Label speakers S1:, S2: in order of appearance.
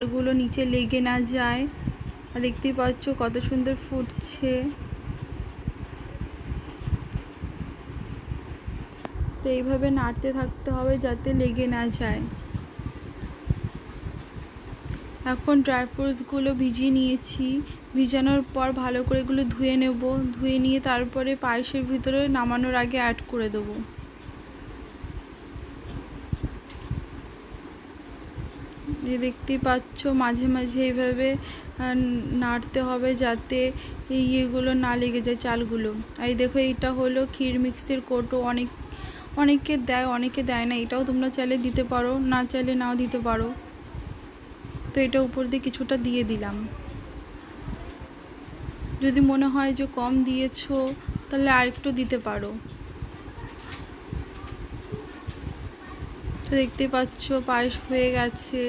S1: গুলো নিচে লেগে না যায়। আর দেখতেই পাচ্ছ কত সুন্দর ফুটছে। তো এইভাবে নাড়তে থাকতে হবে যাতে লেগে না যায়। এখন ড্রাই ফ্রুটসগুলো ভিজিয়ে নিয়েছি। ভিজানোর পর ভালো করে এগুলো ধুয়ে নেব। ধুয়ে নিয়ে তারপরে পায়েসের ভিতরে নামানোর আগে অ্যাড করে দেবো। এই দেখতেই পাচ্ছ মাঝে মাঝে এইভাবে নাড়তে হবে যাতে এই ইয়েগুলো না লেগে যায়, চালগুলো। এই দেখো এইটা হলো ক্ষীর মিক্সের কৌটো। অনেকে দেয়, অনেকে দেয় না। এটাও তোমরা চাইলে দিতে পারো, না চাইলে নাও দিতে পারো। তো এটা উপর দিয়ে কিছুটা দিয়ে দিলাম। যদি মনে হয় যে কম দিয়েছো তাহলে আরেকটু দিতে পারো। তো দেখতে পাচ্ছ পায়েস হয়ে গেছে।